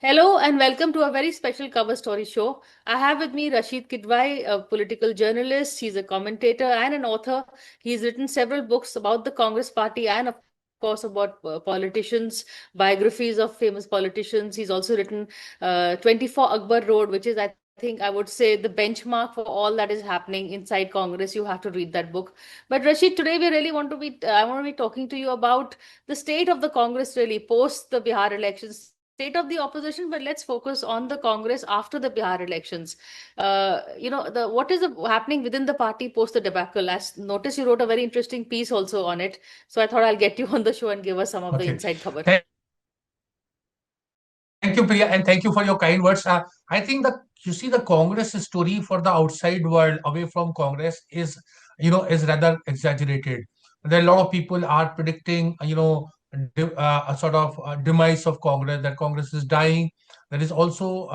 Hello and welcome to a very special cover story show. I have with me Rasheed Kidwai, a political journalist. He's a commentator and an author. He's written several books about the Congress Party and, of course, about politicians, biographies of famous politicians. He's also written 24 Akbar Road, which is, I think, I would say, the benchmark for all that is happening inside Congress. You have to read that book. But Rashid, today we really want to I want to be talking to you about the state of the Congress really post the Bihar elections, state of the opposition, but let's focus on the Congress after the Bihar elections. The what is happening within the party post the debacle? As notice, you wrote a very interesting piece also on it. So I thought I'll get you on the show and give us some of the Okay. inside cover. Thank you, Priya, and thank you for your kind words. I think that you see the Congress story for the outside world away from Congress is rather exaggerated. There are a lot of people are predicting, a sort of demise of Congress, that Congress is dying. There is also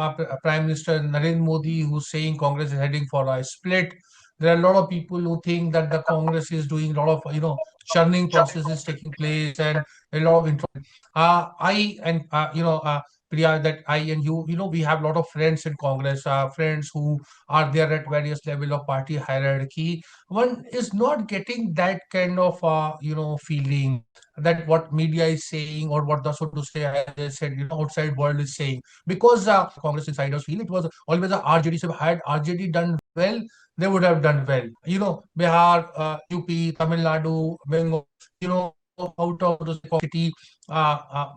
Prime Minister Narendra Modi who's saying Congress is heading for a split. There are a lot of people who think that the Congress is doing a lot of, churning processes taking place and a lot of I and Priya, that I and you, we have a lot of friends in Congress, friends who are there at various level of party hierarchy. One is not getting that kind of feeling that what media is saying or what the, so to say, as I said, outside world is saying, because Congress insiders feel it was always a RJD. So had RJD done well, they would have done well. Bihar, UP, Tamil Nadu, Bengal, out of the city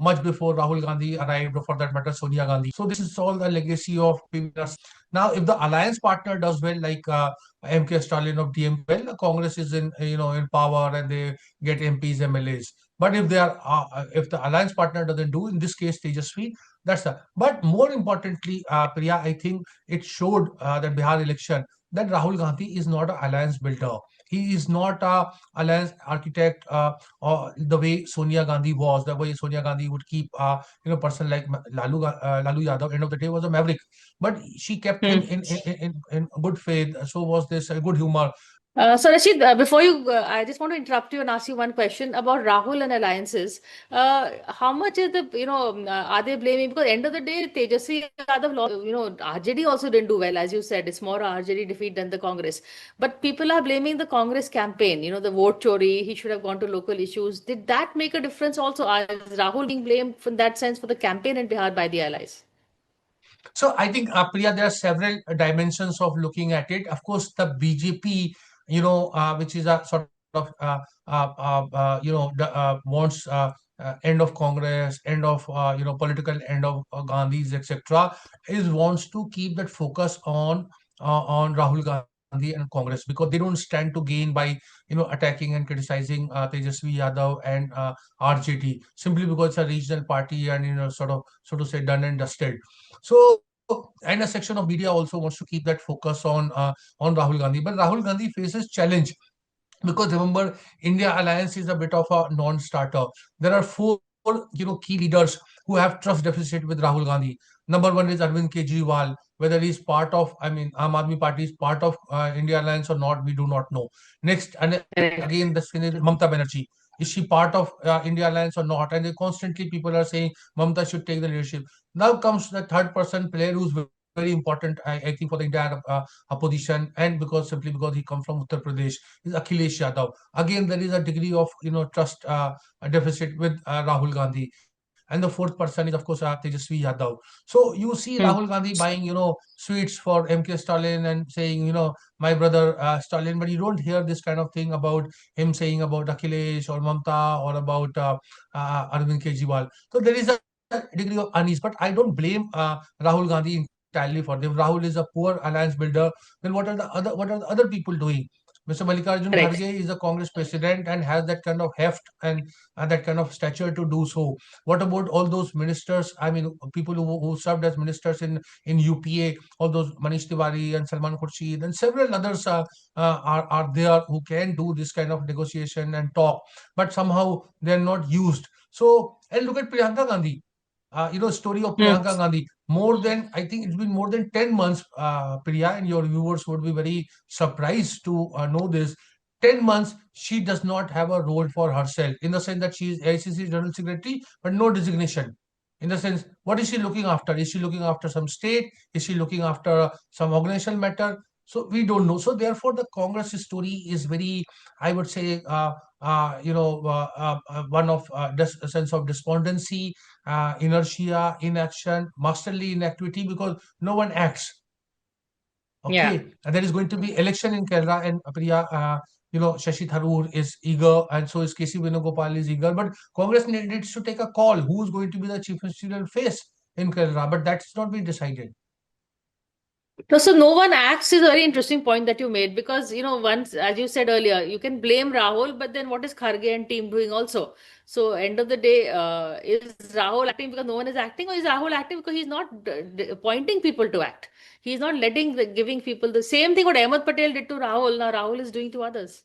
much before Rahul Gandhi arrived, or for that matter, Sonia Gandhi. So this is all the legacy of PVRs. Now, if the alliance partner does well, like MK Stalin of DMK, well, the Congress is in power and they get MPs, MLAs. But if the alliance partner doesn't do, in this case, Tejasvi, that's the. But more importantly, Priya, I think it showed that Bihar election that Rahul Gandhi is not an alliance builder. He is not a alliance architect, or the way Sonia Gandhi was, the way Sonia Gandhi would keep person like Lalu Yadav. End of the day was a maverick, but she kept him in good faith. So was this good humor. So Rashid, before I just want to interrupt you and ask you one question about Rahul and alliances. How much is are they blaming? Because end of the day, Tejasvi Yadav lost. RJD also didn't do well, as you said. It's more a RJD defeat than the Congress. But people are blaming the Congress campaign. The vote chori. He should have gone to local issues. Did that make a difference also? Is Rahul being blamed in that sense for the campaign in Bihar by the allies? So I think, Priya, there are several dimensions of looking at it. Of course, the BJP, which is a sort of, wants end of Congress, end of, political end of Gandhi's, etc., is wants to keep that focus on Rahul Gandhi and Congress, because they don't stand to gain by, attacking and criticizing Tejasvi Yadav and RJD, simply because it's a regional party and, sort of, so to say, done and dusted. So, and a section of media also wants to keep that focus on Rahul Gandhi. But Rahul Gandhi faces challenge, because remember, India alliance is a bit of a non-starter. There are four key leaders who have trust deficit with Rahul Gandhi. Number one is Arvind Kejriwal. Whether he's part of, I mean, Aam Aadmi Party is part of India alliance or not, we do not know. Next, and again, the thing is Mamta Banerjee. Is she part of India alliance or not? And they constantly people are saying Mamta should take the leadership. Now comes the third person player who's very important, I think, for the entire opposition, and simply because he comes from Uttar Pradesh, is Akhilesh Yadav. Again, there is a degree of trust deficit with Rahul Gandhi. And the fourth person is, of course, Tejasvi Yadav. So you see Rahul Hmm. Gandhi buying sweets for MK Stalin and saying my brother Stalin, but you don't hear this kind of thing about him saying about Akhilesh or Mamta or about Arvind Kejriwal. So there is a degree of unease, but I don't blame Rahul Gandhi entirely for them. Rahul is a poor alliance builder. Then what are the other people doing? Mr. Mallikarjun Kharge Correct. is a Congress president and has that kind of heft and that kind of stature to do so. What about all those ministers? I mean, people who served as ministers in UPA, all those Manish Tiwari and Salman Khurshid and several others are there who can do this kind of negotiation and talk, but somehow they're not used. So, and look at Priyanka Gandhi. Story of Hmm. Priyanka Gandhi. More than, I think it's been more than 10 months, Priya, and your viewers would be very surprised to know this. 10 months, she does not have a role for herself, in the sense that she is AICC General Secretary, but no designation. In the sense, what is she looking after? Is she looking after some state? Is she looking after some organizational matter? So we don't know. So therefore, the Congress story is very, I would say, one of a sense of despondency, inertia, inaction, masterly inactivity, because no one acts. Yeah. Okay, and there is going to be election in Kerala, and Priya, Shashi Tharoor is eager, and so is KC Venugopal is eager. But Congress needs to take a call who is going to be the chief ministerial face in Kerala, but that's not been decided. No, so no one acts is a very interesting point that you made because once, as you said earlier, you can blame Rahul, but then what is Kharge and team doing also? So end of the day, is Rahul acting because no one is acting, or is Rahul acting because he's not pointing people to act? He's not giving people the same thing what Ahmed Patel did to Rahul. Now Rahul is doing to others.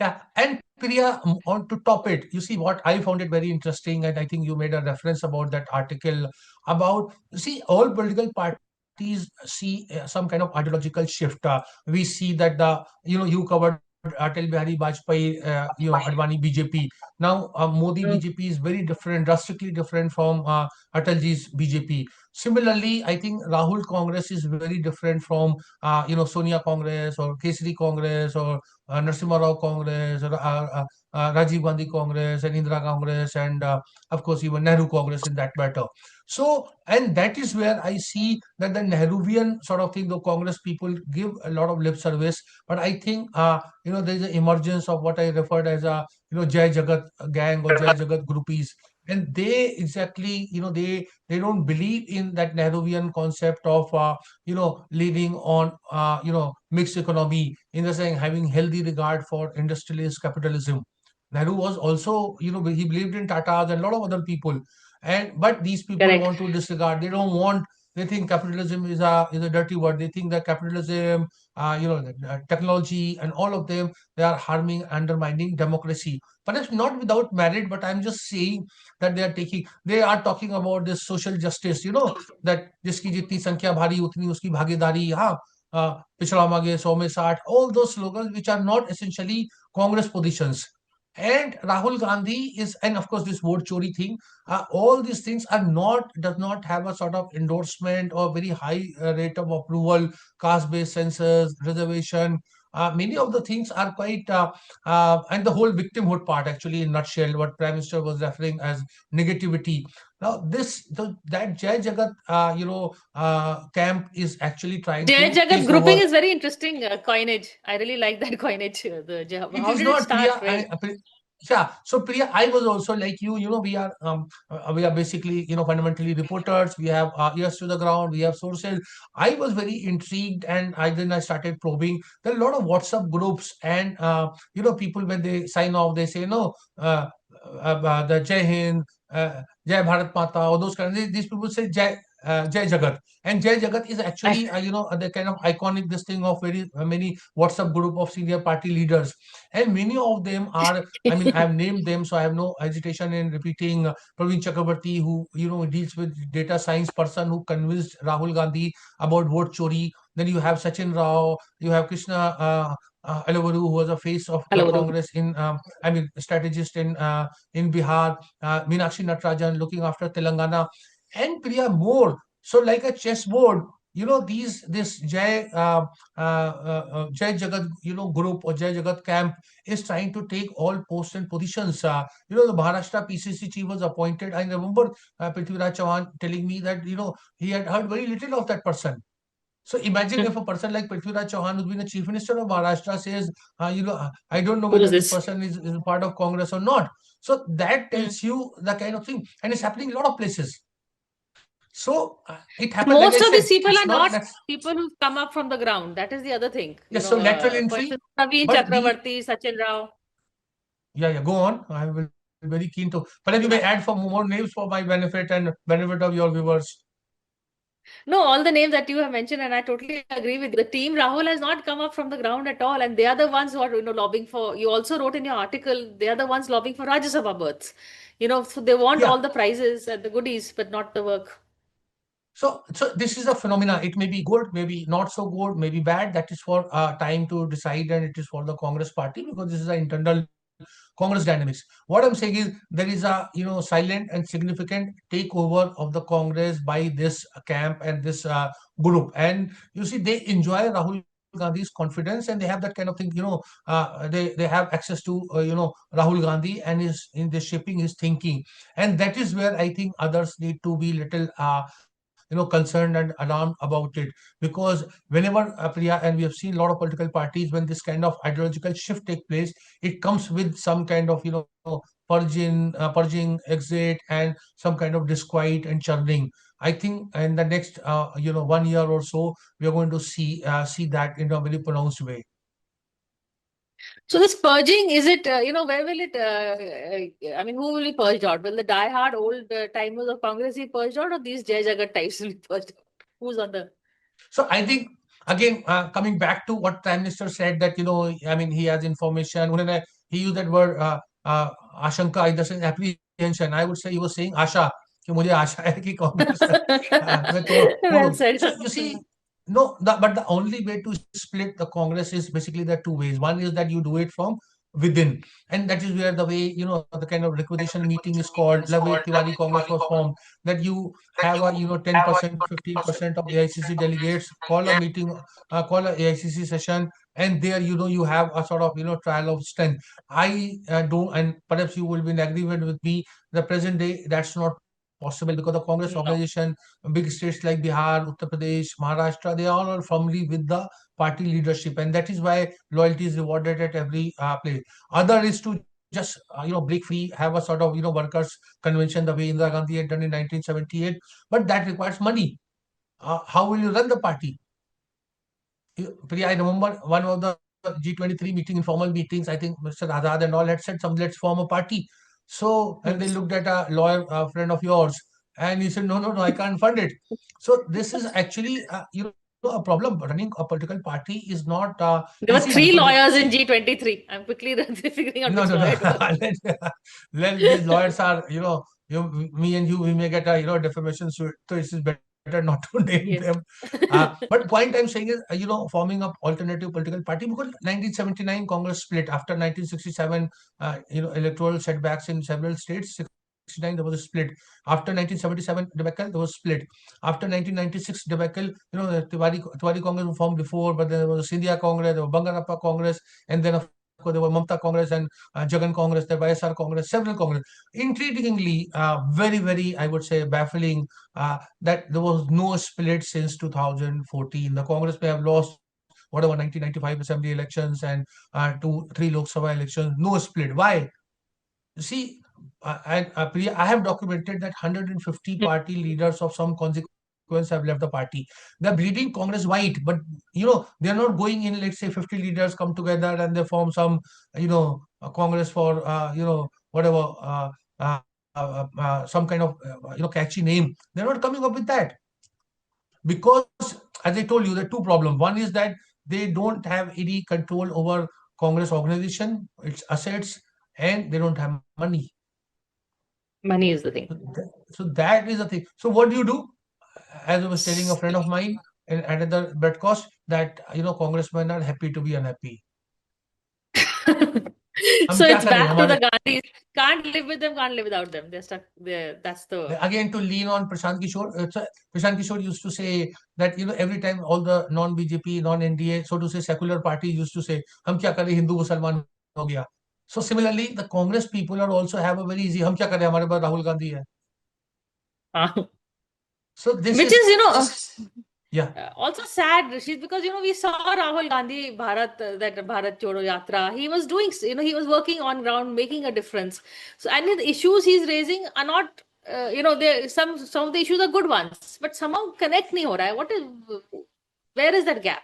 Yeah, and Priya, on to top it, you see what I found it very interesting, and I think you made a reference about that article about, see, all political parties see some kind of ideological shift. We see that you covered Atal Bihari Vajpayee, Advani BJP. Now, Modi Mm. BJP is very different, drastically different from Atalji's BJP. Similarly, I think Rahul Congress is very different from, Sonia Congress or Kesari Congress or Narasimha Rao Congress, or Rajiv Gandhi Congress, and Indira Congress, and of course even Nehru Congress in that matter. So, and that is where I see that the Nehruvian sort of thing, the Congress people give a lot of lip service, but I think there is an emergence of what I referred as a Jai Jagat gang or Jai Jagat groupies, and they exactly they don't believe in that Nehruvian concept of leading on mixed economy, in the sense having healthy regard for industrialist capitalism. Nehru was also, he believed in Tatas and a lot of other people, and but these people Correct. want to disregard. They don't want. They think capitalism is a dirty word. They think that capitalism, technology, and all of them, they are harming, undermining democracy. Perhaps not without merit, but I'm just saying that they are talking about this social justice. That जिसकी जितनी संख्या भारी उतनी उसकी भागीदारी. हाँ, पिछड़ा मांगे 100 में 60. All those slogans which are not essentially Congress positions. And Rahul Gandhi is, and of course this vote chori thing, all these things does not have a sort of endorsement or very high rate of approval, caste-based census, reservation. Many of the things are quite, and the whole victimhood part, actually, in nutshell, what Prime Minister was referring as negativity. Now, that Jai Jagat, camp is actually trying Jai to Jagat take grouping over. is very interesting coinage. I really like that coinage. It How is did it not start? Priya. Very. Yeah. So Priya, I was also like you. We are basically fundamentally reporters. We have ears to the ground. We have sources. I was very intrigued, and I started probing. There are a lot of WhatsApp groups, and people when they sign off, they say no, the Jai Hind, Jai Bharat Mata, or those kind of these people say Jai Jagat, and Jai Jagat is I, actually the kind of iconic this thing of very many WhatsApp group of senior party leaders, and many of them are, I mean, I have named them, so I have no hesitation in repeating. Praveen Chakrabarti, who deals with data science person, who convinced Rahul Gandhi about vote chori. Then you have Sachin Rao, you have Krishna Alavaru, who was a face of the Hello. Congress in, I mean, strategist in Bihar, Meenakshi Natarajan looking after Telangana, and Priya more. So like a chessboard, this Jai Jagat group or Jai Jagat camp is trying to take all posts and positions. The Maharashtra PCC chief was appointed. I remember Prithviraj Chauhan telling me that he had heard very little of that person. So imagine if a person like Prithviraj Chauhan, who's been the chief minister of Maharashtra, says, I don't know Who is whether this this? person is part of Congress or not. So that Hmm. tells you the kind of thing, and it's happening in a lot of places. So it happened, like I Most of said, these people it's are not not that. people who've come up from the ground. That is the other thing. Yes, so lateral For entry, instance, Naveen but the Chakravarti, Sachin Rao. yeah, yeah, go on. I will be very keen to. But you may add for more names for my benefit and benefit of your viewers. No, all the names that you have mentioned, and I totally agree with you. The team Rahul has not come up from the ground at all, and they are the ones who are lobbying for. You also wrote in your article they are the ones lobbying for Rajya Sabha berths. So they want Yeah. all the prizes and the goodies, but not the work. So this is a phenomena. It may be good, maybe not so good, maybe bad. That is for time to decide, and it is for the Congress party, because this is an internal Congress dynamics. What I'm saying is there is a silent and significant takeover of the Congress by this camp and this group. And you see, they enjoy Rahul Gandhi's confidence, and they have that kind of thing. They have access to Rahul Gandhi and is in the shaping his thinking, and that is where I think others need to be little concerned and alarmed about it, because whenever Priya, and we have seen a lot of political parties, when this kind of ideological shift take place, it comes with some kind of purging exit and some kind of disquiet and churning. I think in the next 1 year or so, we are going to see that in a very pronounced way. So this purging, is it, where will it, I mean, who will be purged out? Will the die-hard old timers of Congress be purged out, or these Jai Jagat types will be purged out? Who's on the... So I think again, coming back to what Prime Minister said, that I mean, he has information. He used that word आशंका, in the sense apprehension. I would say he was saying आशा, कि मुझे आशा है कि कांग्रेस में तोड़ Well दूं. said. So you see, no, but the only way to split the Congress is basically there are two ways. One is that you do it from within, and that is where the way the kind of requisition meeting is called, the way Tiwari Congress was formed, that you have a 10%, 15% of AICC delegates call a meeting, call a AICC session, and there you have a sort of trial of strength. I don't, and perhaps you will be in agreement with me. The present day, that's not possible, because the Congress No. organization, big states like Bihar, Uttar Pradesh, Maharashtra, they all are firmly with the party leadership, and that is why loyalty is rewarded at every place. Other is to just break free, have a sort of workers convention the way Indira Gandhi had done in 1978, but that requires money. How will you run the party? Priya, I remember one of the G23 meeting, informal meetings. I think Mr. Azad and all had said, "Some let's form a party." So, and they looked at a lawyer, a friend of yours, and he said, "No, no, no, I can't fund it." So this is actually a problem. Running a political party is not There easy, were three because lawyers in G23. I'm quickly figuring out no, which no, no. lawyer it was. These lawyers are, me and you, we may get a, defamation suit. So it is better not to name them. Yes. But point I'm saying is, forming up alternative political party, because 1979 Congress split after 1967, electoral setbacks in several states. 69 there was a split. After 1977 debacle, there was split. After 1996 debacle, the Tiwari Congress was formed before, but then there was a Scindia Congress, there was Bangarappa Congress, and then of course there were Mamta Congress and Jagan Congress, the YSR Congress, several Congress. Intriguingly, very, very, I would say, baffling, that there was no split since 2014. The Congress may have lost whatever 1995 assembly elections and three Lok Sabha elections. No split. Why? See, Priya, I have documented that 150 party leaders of some consequence have left the party. They're bleeding Congress white, but they're not going in. Let's say 50 leaders come together and they form some, a Congress for, whatever, some kind of, catchy name. They're not coming up with that, because, as I told you, there are two problems. One is that they don't have any control over Congress organization, its assets, and they don't have money. Money is the thing. So that is the thing. So what do you do? As I was telling a friend of mine in another broadcast, that congressmen are happy to be unhappy. हम So क्या it's करें back to हमारे the Gandhis. Can't live with them, can't live without them. They're stuck there. That's the... again, to lean on Prashant Kishore. Prashant Kishore used to say that every time all the non-BJP, non-NDA, so to say secular party used to say, "हम क्या करें, Hindu Musliman हो गया." So similarly, the Congress people are also have a very easy, "हम क्या करें, हमारे पास राहुल गांधी है." So this Which is, is, yeah. also sad, Rashid, because we saw Rahul Gandhi Bharat, that Bharat Jodo Yatra. He was doing, he was working on ground, making a difference. So, and the issues he's raising are not, there some of the issues are good ones, but somehow connect nahi ho raha hai. Where is that gap?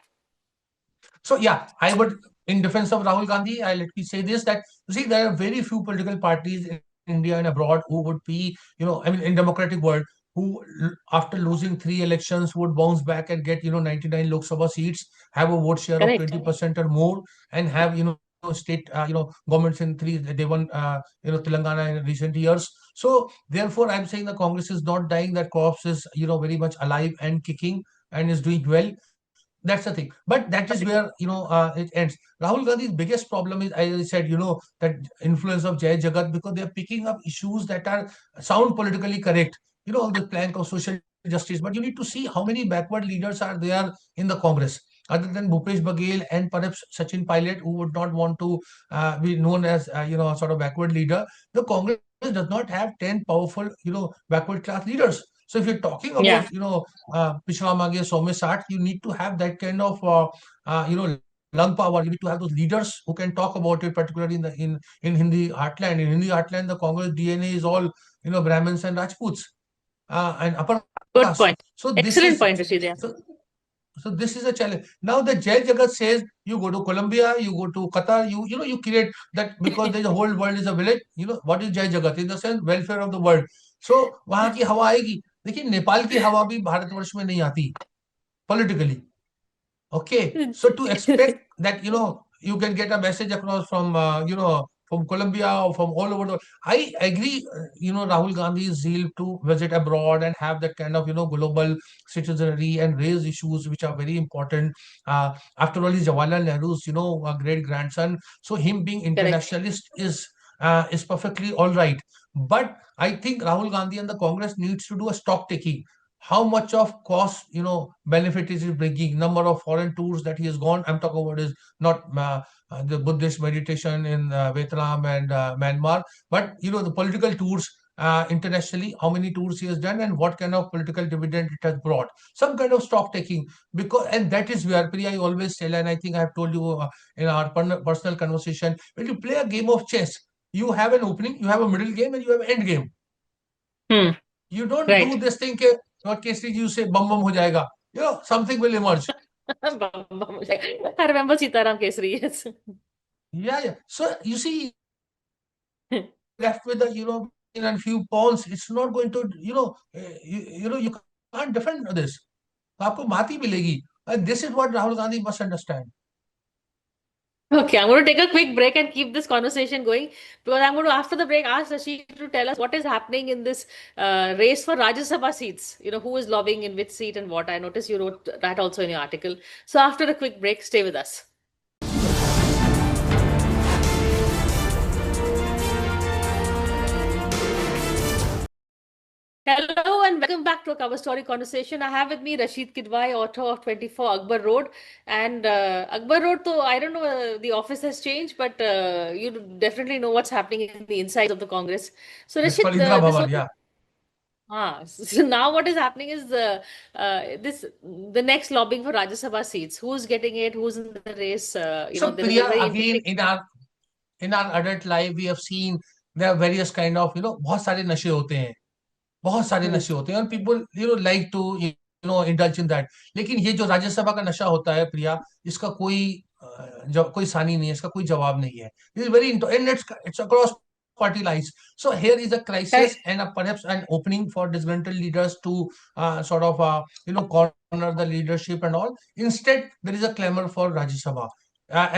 So yeah, I would, in defense of Rahul Gandhi, let me say this, that you see, there are very few political parties in India and abroad who would be, I mean, in democratic world, who after losing three elections would bounce back and get 99 Lok Sabha seats, have a vote share of Correct. 20% or more, and have state governments in three. They won Telangana in recent years. So therefore, I'm saying the Congress is not dying. That corpse is very much alive and kicking and is doing well. That's the thing. But that is where, it ends. Rahul Gandhi's biggest problem is, as I said, that influence of Jai Jagat, because they are picking up issues that are sound politically correct. All the plank of social justice. But you need to see how many backward leaders are there in the Congress, other than Bhupesh Baghel and perhaps Sachin Pilot, who would not want to be known as, a sort of backward leader. The Congress does not have 10 powerful, backward class leaders. So if you're talking about, Yeah. पिछड़ा मांगे 100 में 60, you need to have that kind of lung power. You need to have those leaders who can talk about it, particularly in Hindi heartland. In Hindi heartland, the Congress DNA is all, Brahmins and Rajputs, and upper caste. Good point. So this is Excellent point, so, Rashid. Yeah. so this is a challenge. Now the Jai Jagat says, you go to Colombia, you go to Qatar, you create that, because there's a whole world is a village. What is Jai Jagat? In the sense, welfare of the world. So वहां की हवा आएगी. देखिए, नेपाल की हवा भी भारतवर्ष में नहीं आती politically. Okay, so to expect that, you can get a message across from, from Colombia or from all over the world. I agree, Rahul Gandhi's zeal to visit abroad and have that kind of, global citizenry and raise issues which are very important. After all, he's Jawaharlal Nehru's, great grandson. So him being Correct. internationalist is perfectly all right. But I think Rahul Gandhi and the Congress needs to do a stock taking. How much of cost, benefit is it bringing? Number of foreign tours that he has gone. I'm talking about is not the Buddhist meditation in Vietnam and Myanmar, but the political tours internationally. How many tours he has done, and what kind of political dividend it has brought? Some kind of stock taking, because, and that is where, Priya, I always tell, and I think I have told you in our personal conversation, when you play a game of chess, you have an opening, you have a middle game, and you have an end game. Hmm. You don't do Right. this thing ke what Kesri ji say bum bum ho jayega. Something will emerge. Bum, bum, like, I remember Sitaram Kesari. Yes. Yeah, yeah. So you see, left with the, queen and few pawns, it's not going to, you can't defend this. आपको मात ही मिलेगी. And this is what Rahul Gandhi must understand. Okay, I'm going to take a quick break and keep this conversation going, because I'm going to, after the break, ask Rashid to tell us what is happening in this race for Rajya Sabha seats. Who is lobbying in which seat and what. I noticed you wrote that also in your article. So after a quick break, stay with us. Hello and welcome back to a cover story conversation. I have with me Rasheed Kidwai, author of 24 Akbar Road. And Akbar Road, though I don't know, the office has changed, but you definitely know what's happening in the insides of the Congress. So This Rashid, Palindra this Bhavan, whole yeah. so now what is happening is this the next lobbying for Rajya Sabha seats. Who's getting it? Who's in the race? So There is a Priya, very again, interesting. in our adult life, we have seen there are various kind of, बहुत सारे नशे होते हैं. बहुत सारे Hmm. नशे होते हैं, और people like to indulge in that. लेकिन ये जो राज्यसभा का नशा होता है, प्रिया, इसका कोई सानी नहीं है, इसका कोई जवाब नहीं है. It is very and it's across party lines. So here is a crisis Correct. and perhaps an opening for disgruntled leaders to sort of corner the leadership and all. Instead, there is a clamor for Rajya Sabha.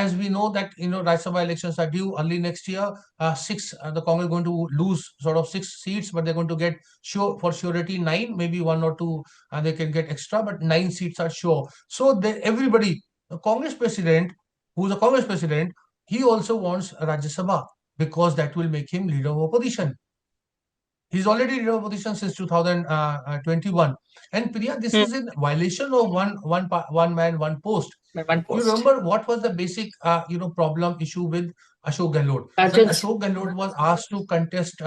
As we know that Rajya Sabha elections are due early next year. Six, the Congress is going to lose sort of 6 seats, but they're going to get sure for surety nine, maybe one or two they can get extra, but 9 seats are sure. So everybody, the Congress president, who's a Congress president, he also wants Rajya Sabha, because that will make him leader of opposition. He's already leader of opposition since 2021. And Priya, this Hmm. is in violation of one man, one post. But one You post. remember what was the basic, problem issue with Ashok Gehlot? When Arjun's. Ashok Gehlot was asked to contest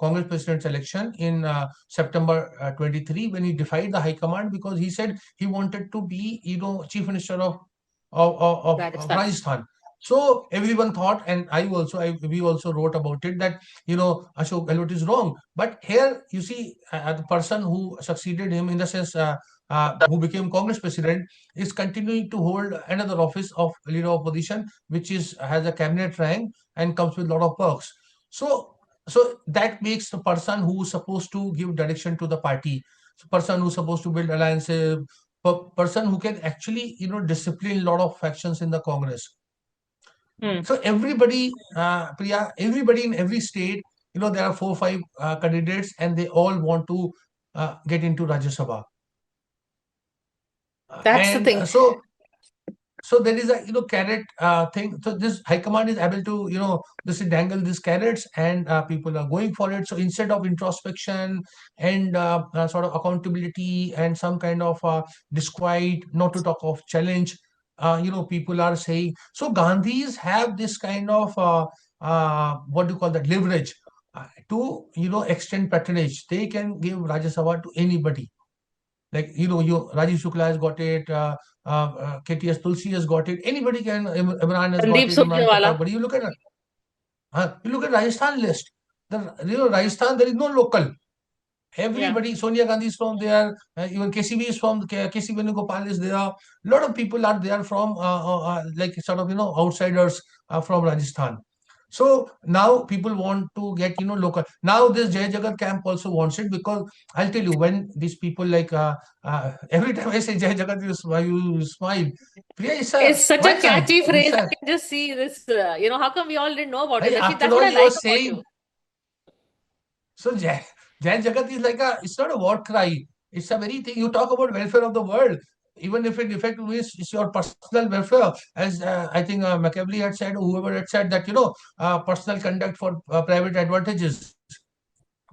Congress president's election in September 23, when he defied the High Command, because he said he wanted to be, chief minister of Rajasthan. Rajasthan. So everyone thought, and we also wrote about it, that Ashok Gehlot is wrong. But here you see, the person who succeeded him, in the sense, who became Congress president, is continuing to hold another office of leader of opposition, which has a cabinet rank and comes with a lot of perks. So that makes the person who is supposed to give direction to the party, the person who's supposed to build alliances, person who can actually discipline a lot of factions in the Congress. Hmm. So everybody, Priya, everybody in every state, there are 4 or 5 candidates, and they all want to get into Rajya Sabha. That's the And thing. so So there is a carrot thing. So this high command is able to this dangle these carrots, and people are going for it. So instead of introspection and sort of accountability and some kind of disquiet, not to talk of challenge, people are saying. So Gandhis have this kind of what do you call that, leverage to extend patronage. They can give Rajya Sabha to anybody. Like, Rajiv Shukla has got it, KTS Tulsi has got it, anybody can, Imran has got Sandeep it, Imran Surjewala. Khattar. But you look at Rajasthan list. Rajasthan, there is no local. Yeah. Everybody, Sonia Gandhi is from there, even KCB is from, KC Venugopal is there. A lot of people are there from, like sort of, outsiders from Rajasthan. So now people want to get, local. Now this Jai Jagat camp also wants it, because I'll tell you, when these people like, every time I say Jai Jagat, you smile. Priya, It's such why a Jai? catchy It's phrase. I can just see this. How come we all didn't know about it? Rashid, after that's what all I you are like about saying. you. So Jai Jagat is like it's not a war cry. It's a very thing. You talk about welfare of the world. Even if it effect means it's your personal welfare, as I think Machiavelli had said, whoever had said that, personal conduct for private advantages,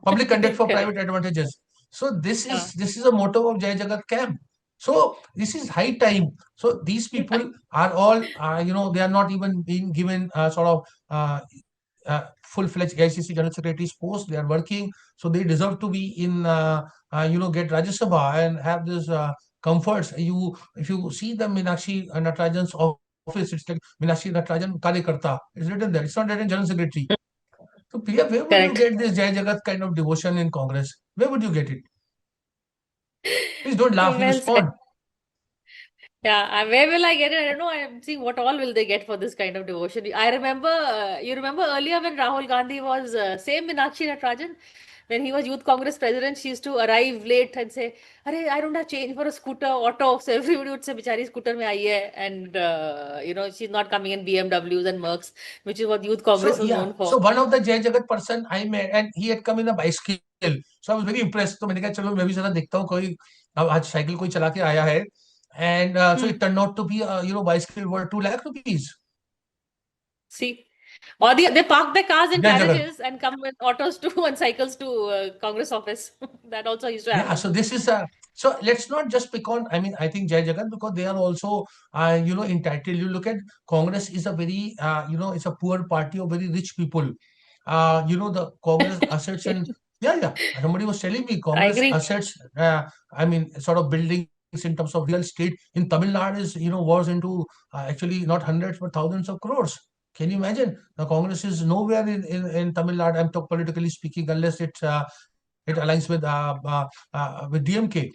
public conduct for private Correct. advantages. So this is Yeah. this is a motto of Jai Jagat camp. So this is high time. So these people are all, they are not even being given sort of full-fledged AICC General Secretary's post. They are working, so they deserve to be in, get Rajya Sabha and have this comforts. If you see the Meenakshi Natarajan's office, it's like Meenakshi Natarajan Karyakarta. It's written there. It's not written General Secretary. So Priya, where would you Correct. get this Jai Jagat kind of devotion in Congress? Where would you get it? Please don't laugh. You Well said. respond. Yeah, where will I get it? I don't know. I'm seeing what all will they get for this kind of devotion. I remember, you remember earlier when Rahul Gandhi was, same Meenakshi Natarajan, when he was Youth Congress president, she used to arrive late and say, "Arey, I don't have change for a scooter, auto." So everybody would say, "Bichari scooter mein aayi hai," and she's not coming in BMWs and Mercs, which is what Youth Congress So was yeah, known for. so one of the Jai Jagat person I met, and he had come in a bicycle. So I was very impressed. तो मैंने कहा चलो मैं भी जरा देखता हूँ कोई अब आज साइकिल कोई चला के आया है. And so Hmm. it turned out to be bicycle worth 2 lakh rupees. See, or they park their cars in Jai Jagat. carriages and come with autos to and cycles to Congress office. That also used to Yeah, happen. so this is so let's not just pick on, I mean, I think Jai Jagat, because they are also entitled. You look at Congress is a very it's a poor party of very rich people. The Congress assets, and yeah, yeah. Somebody was telling me I Congress agree. assets, I mean, sort of buildings in terms of real estate in Tamil Nadu is, was into actually not hundreds but thousands of crores. Can you imagine? The Congress is nowhere in Tamil Nadu, I'm talking politically speaking, unless it aligns with DMK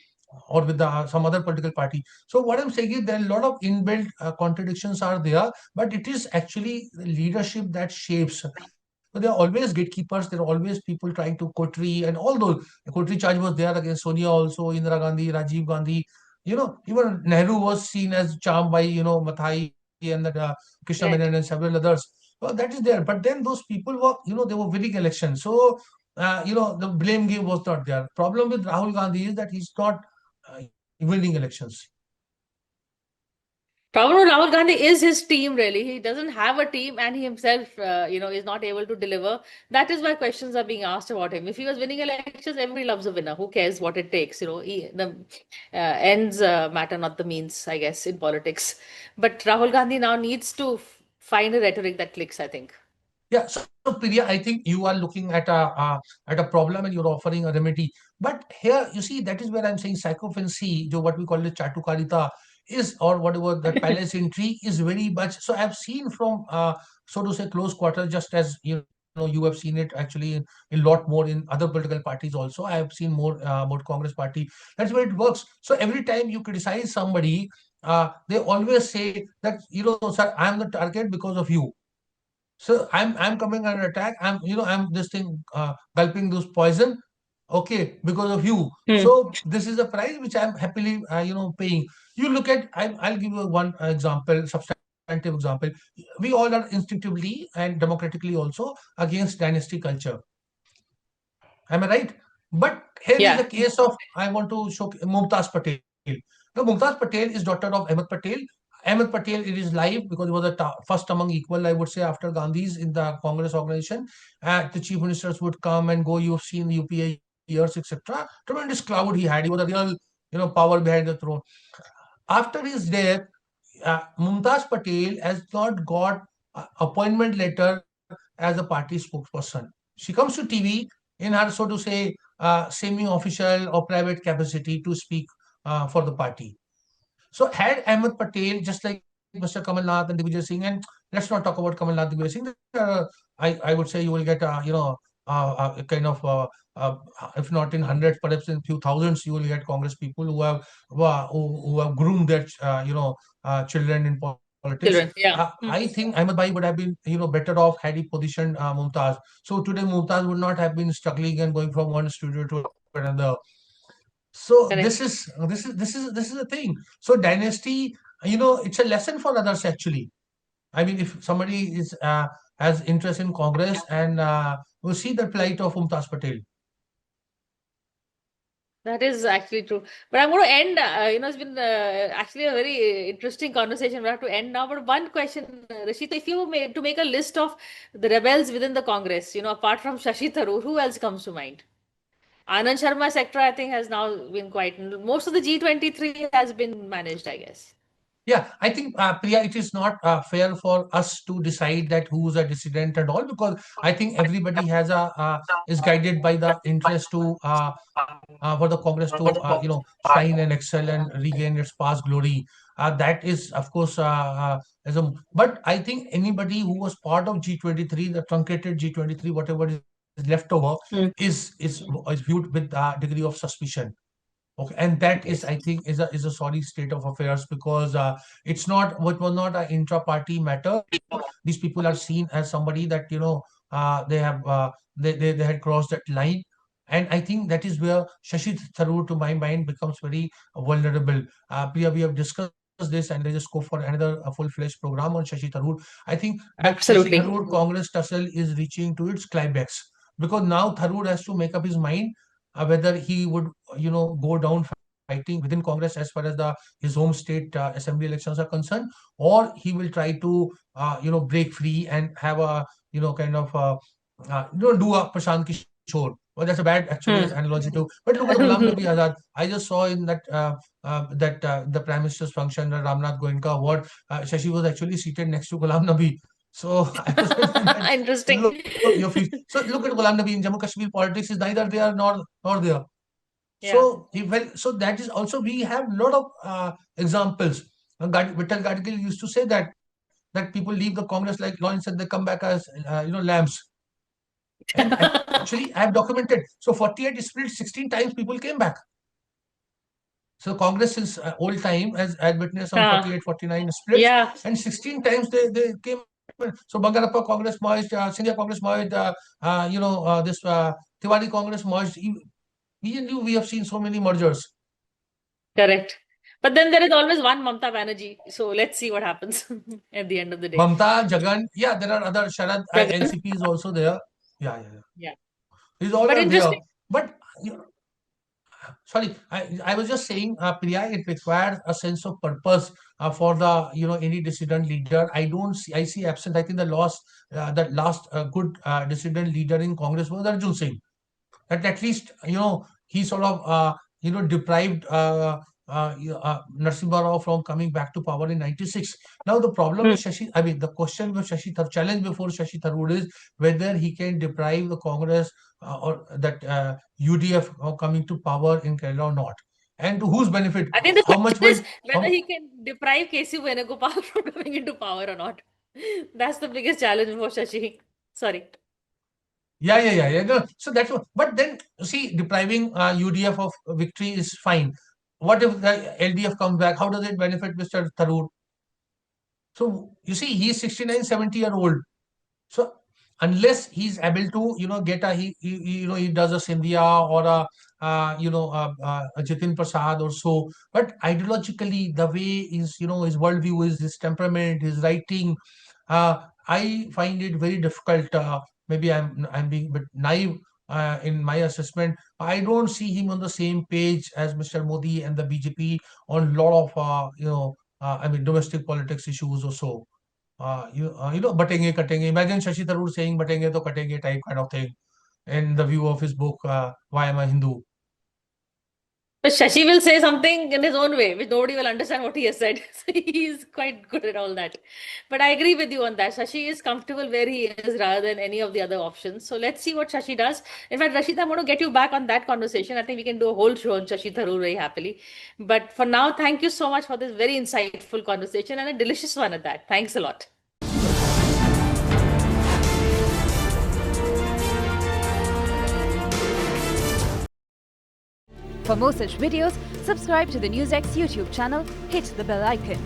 or with some other political party. So what I'm saying is there are a lot of inbuilt contradictions are there, but it is actually the leadership that shapes. So there are always gatekeepers. There are always people trying to coterie, and all those. The coterie charge was there against Sonia also, Indira Gandhi, Rajiv Gandhi. Even Nehru was seen as charmed by Mathai and that Krishna Menon and Right. several others. Well, that is there. But then those people were, they were winning elections. So the blame game was not there. Problem with Rahul Gandhi is that he's not winning elections. Problem with Rahul Gandhi is his team, really. He doesn't have a team and he himself, is not able to deliver. That is why questions are being asked about him. If he was winning elections, everybody loves a winner. Who cares what it takes? The ends matter, not the means, I guess, in politics. But Rahul Gandhi now needs to find a rhetoric that clicks, I think. Yeah, so Priya, I think you are looking at a problem and you're offering a remedy. But here, you see, that is where I'm saying psychophancy, what we call the chatukarita, is, or whatever, the palace intrigue is very much. So I've seen from, so to say, close quarters, just as you have seen it actually in lot more in other political parties also. I have seen more about Congress party. That's where it works. So every time you criticize somebody, they always say that, sir, I'm the target because of you. So I'm coming under attack. I'm this thing gulping this poison. Okay, because of you. Hmm. So this is a price which I'm happily paying. You look at, I'll give you one example, substantive example. We all are instinctively and democratically also against dynasty culture. Am I right? But here is the Yeah. case of, I want to show Mumtaz Patel. Now Mumtaz Patel is daughter of Ahmed Patel. Ahmed Patel, it is live because he was the first among equal, I would say, after Gandhi's in the Congress organization. The chief ministers would come and go. You've seen the UPA years, etc. Tremendous cloud he had. He was a real, power behind the throne. After his death, Mumtaz Patel has not got appointment letter as a party spokesperson. She comes to TV in her, so to say, semi-official or private capacity to speak for the party. So had Ahmed Patel, just like Mr. Kamal Nath and Digvijay Singh, and let's not talk about Kamal Nath, Digvijay Singh, I would say you will get, a kind of, uh, if not in hundreds, perhaps in few thousands, you will get Congress people who have groomed their, children in politics. Children. Yeah. I think Ahmed Bhai would have been, better off had he positioned Mumtaz. So today Mumtaz would not have been struggling and going from one studio to another. So Correct. this is the thing. So dynasty, it's a lesson for others actually. I mean, if somebody is has interest in Congress and will see the plight of Mumtaz Patel. That is actually true. But I'm going to end. It's been actually a very interesting conversation. We have to end now. But one question, Rashid, if you to make a list of the rebels within the Congress, apart from Shashi Tharoor, who else comes to mind? Anand Sharma sector, I think, has now been quite. Most of the G23 has been managed, I guess. Yeah, I think, Priya, it is not fair for us to decide that who's a dissident and all, because I think everybody has is guided by the interest to for the Congress to shine and excel and regain its past glory. That is, of course, as a. But I think anybody who was part of G23, the truncated G23, whatever is left over, Mm. is viewed with a degree of suspicion. Okay, and that is, I Yes. think, is a sorry state of affairs, because it's not what was not an intra-party matter. These people are seen as somebody that they have they had crossed that line, and I think that is where Shashi Tharoor, to my mind, becomes very vulnerable. Priya, we have discussed this, and there is a scope for another full-fledged program on Shashi Tharoor. I think, but Shashi Absolutely. Tharoor Congress tussle is reaching to its climax, because now Tharoor has to make up his mind whether he would go down fighting within Congress as far as the his home state assembly elections are concerned, or he will try to break free and have a kind of do a Prashant Kishore. Well, that's a bad actually Hmm. analogy too. But look at Ghulam Nabi Azad. I just saw in the Prime Minister's function, the Ramnath Goenka award, Shashi was actually seated next to Ghulam Nabi. So I was wondering that, Interesting. look, your feet. So look at Ghulam Nabi in Jammu Kashmir politics is neither there nor there. Yeah. So, so that is also, we have a lot of examples. Vittal Gadgil used to say that people leave the Congress like lions and they come back as lambs. And actually, I have documented. So 48 splits, 16 times people came back. So Congress since old time has witnessed some Uh, 48, 49 splits, yeah. and 16 times they came in. So Bangarappa Congress merged, Sindhya Congress merged, this Tiwari Congress merged. We have seen so many mergers. Correct. But then there is always one Mamta Banerjee. So let's see what happens at the end of the day. Mamta, Jagan, yeah, there are other Sharad Jagan. NCP is also there. Yeah. Yeah. These all But are there. interesting. But sorry, I was just saying, Priya, it requires a sense of purpose for the any dissident leader. I see absent. I think the last good dissident leader in Congress was Arjun Singh. That at least he sort of deprived Narasimha Rao from coming back to power in 96. Now the problem Hmm. with Shashi, I mean the question with challenge before Shashi Tharoor is whether he can deprive the Congress or that UDF of coming to power in Kerala or not, and to whose benefit, I think the how much question will is whether how, he can deprive KC Venugopal from coming into power or not. That's the biggest challenge for Shashi. Sorry. yeah. No, so that's what. But then see, depriving UDF of victory is fine. What if the LDF comes back? How does it benefit Mr. Tharoor? So you see, he's 69, 70-year old. So unless he's able to, get he does a Scindia or a Jitin Prasad or so. But ideologically, the way his worldview is, his temperament, his writing, I find it very difficult. Maybe I'm being a bit naive in my assessment. I don't see him on the same page as Mr. Modi and the BJP on a lot of I mean, domestic politics issues or so. Batenge, katenge. Imagine Shashi Tharoor saying batenge to katenge type kind of thing in the view of his book, Why Am I Hindu? But Shashi will say something in his own way, which nobody will understand what he has said. So he is quite good at all that. But I agree with you on that. Shashi is comfortable where he is rather than any of the other options. So let's see what Shashi does. In fact, Rashid, I'm going to get you back on that conversation. I think we can do a whole show on Shashi Tharoor very happily. But for now, thank you so much for this very insightful conversation and a delicious one at that. Thanks a lot. For more such videos, subscribe to the NewsX YouTube channel, hit the bell icon.